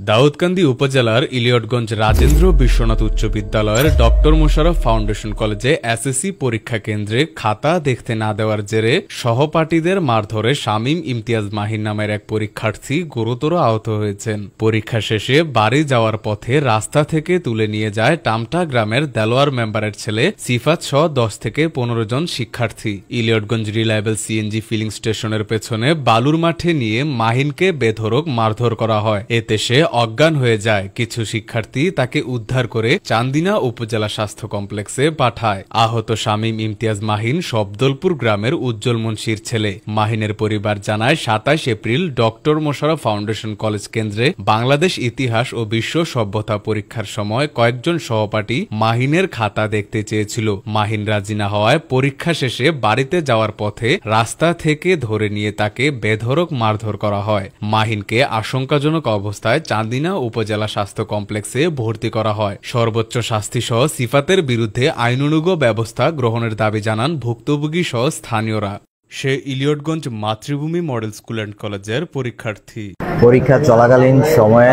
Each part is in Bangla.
দাউদকান্দি উপজেলার ইলিয়টগঞ্জ রাজেন্দ্র বিশ্বনাথ উচ্চ বিদ্যালয়ের ডক্টর মোশাররফ ফাউন্ডেশন কলেজে এসএসসি পরীক্ষা কেন্দ্রে খাতা দেখতে না দেওয়ার জেরে সহপাঠীদের মারধরে শামীম ইমতিয়াজ মাহিন নামের এক পরীক্ষার্থী গুরুতর আহত হয়েছেন। পরীক্ষা শেষে বাড়ি যাওয়ার পথে রাস্তা থেকে তুলে নিয়ে যায় টামটা গ্রামের দেলোয়ার মেম্বারের ছেলে সিফাত সহ 10 থেকে 15 জন শিক্ষার্থী। ইলিয়টগঞ্জ রিলায়েবল সিএনজি ফিলিং স্টেশনের পেছনে বালুর মাঠে নিয়ে মাহিনকে বেধড়ক মারধর করা হয়। এতে সে অজ্ঞান হয়ে যায়। কিছু শিক্ষার্থী তাকে উদ্ধার করে চান্দিনা উপজেলা স্বাস্থ্য কমপ্লেক্সে পাঠায়। আহত শামীম ইমতিয়াজ মাহিন শব্দলপুর গ্রামের উজ্জ্বল মুন্সির ছেলে। মাহিনের পরিবার জানায় 27 April doctor Mosharraf foundation college কেন্দ্রে বাংলাদেশ ইতিহাস ও বিশ্ব সভ্যতা পরীক্ষার সময় কয়েকজন সহপাঠী মাহিনের খাতা দেখতে চেয়েছিল। মাহিন রাজি না হওয়ায় পরীক্ষা শেষে বাড়িতে যাওয়ার পথে রাস্তা থেকে ধরে নিয়ে তাকে বেধড়ক মারধর করা হয়। মাহিনকে আশঙ্কাজনক অবস্থায় চান্দিনা উপজেলা স্বাস্থ্য কমপ্লেক্সে ভর্তি করা হয়। সর্বোচ্চ শাস্তি সহ সিফাতের বিরুদ্ধে আইনানুগ ব্যবস্থা গ্রহণের দাবি জানান ভুক্তভোগী সহ স্থানীয়রা। সে ইলিয়টগঞ্জ মাতৃভূমি মডেল স্কুল অ্যান্ড কলেজের পরীক্ষার্থী। পরীক্ষা চলাকালীন সময়ে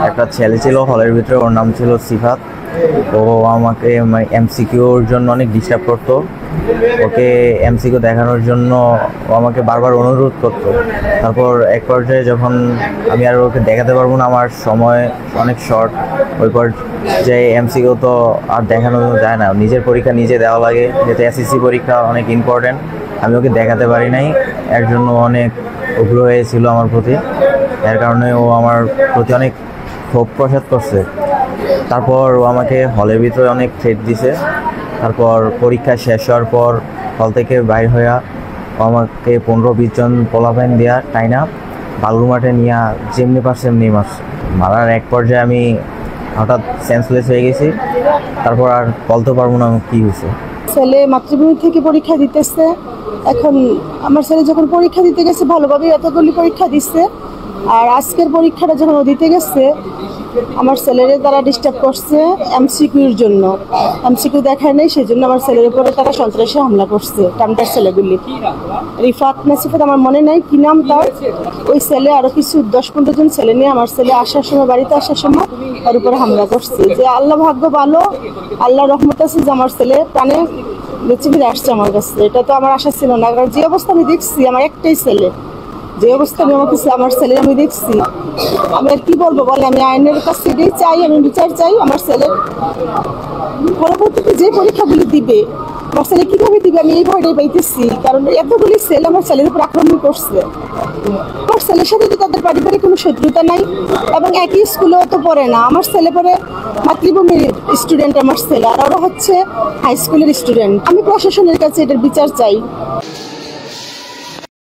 একটা ছেলে ছিল হলের ভিতরে, ওর নাম ছিল সিফাত। ও আমাকে এমসিকিউর জন্য অনেক ডিস্টার্ব করতো। ওকে এমসিকিউ দেখানোর জন্য ও আমাকে বারবার অনুরোধ করতো। তারপর এক পর্যায়ে যখন আমি আর ওকে দেখাতে পারবো না, আমার সময় অনেক শর্ট, ওই পর্যায়ে এমসিকিউ তো আর দেখানো যায় না, নিজের পরীক্ষা নিজে দেওয়া লাগে, যেহেতু এসএসসি পরীক্ষা অনেক ইম্পর্টেন্ট। আমি ওকে দেখাতে পারি নাই, এর জন্য অনেক উগ্র হয়েছিল আমার প্রতি। এর কারণে ও আমার প্রতি অনেক ক্ষোভ প্রকাশ করছে। তারপর ও আমাকে হলের ভিতরে অনেক থ্রেট দিছে। তারপর পরীক্ষা শেষ হওয়ার পর হল থেকে বাইর হইয়া ও আমাকে 15-20 জন পোলাপাইন দেওয়া টাইনা বালুর মাঠে নিয়ে যেমনি পারছে এমনি মারছে। মারার এক পর্যায়ে আমি হঠাৎ সেন্সলেস হয়ে গেছি। তারপর আর বলতে পারবো না কী হয়েছে। ছেলে মাতৃভূমি থেকে পরীক্ষা দিতেছে। এখন আমার ছেলে যখন পরীক্ষা দিতে গেছে ভালোভাবে এতগুলি পরীক্ষা দিচ্ছে, আর আজকের পরীক্ষাটা যখন ও দিতে গেছে আমার ছেলের তারা ডিস্টার্ব করছে এমসিকিউর জন্য। এমসিকিউ দেখায় নেই, সেই জন্য আমার ছেলের উপরে তারা সন্ত্রাসী হামলা করছে। টামটার ছেলেগুলি রিফাত না সিফাত আমার মনে নাই কি নাম তার। ওই ছেলে আরো কিছু 10-15 জন ছেলে নিয়ে আমার ছেলে আসার সময়, বাড়িতে আসার সময় ওর উপরে হামলা করছে। যে আল্লাহ ভাগ্য ভালো, আল্লাহ রহমত আছে যে আমার ছেলে প্রাণে বেঁচে ফিরে আসছে আমার কাছে। এটা তো আমার আশা ছিল না, কারণ যে অবস্থা আমি দেখছি, আমার একটাই ছেলে, যে অবস্থা আমি আমার ছেলে আমি দেখছি, আমি আর কি বলবো বলে। আমি আইনের কাছে এটাই চাই, আমি বিচার চাই। আমার ছেলে পরবর্তীতে যে পরীক্ষাগুলি দিবে, আমার ছেলে কীভাবে দিবে আমি এই ভয়টাই পাইতেছি। কারণ এতগুলি ছেলে আমার ছেলের উপর আক্রমণ করছে। আমার ছেলের সাথে তো তাদের পারিবারিক কোনো শত্রুতা নাই, এবং একই স্কুলেও তো পড়ে না। আমার ছেলে পরে মাতৃভূমির স্টুডেন্ট, আমার ছেলে, আর ওরা হচ্ছে হাই স্কুলের স্টুডেন্ট। আমি প্রশাসনের কাছে এটার বিচার চাই।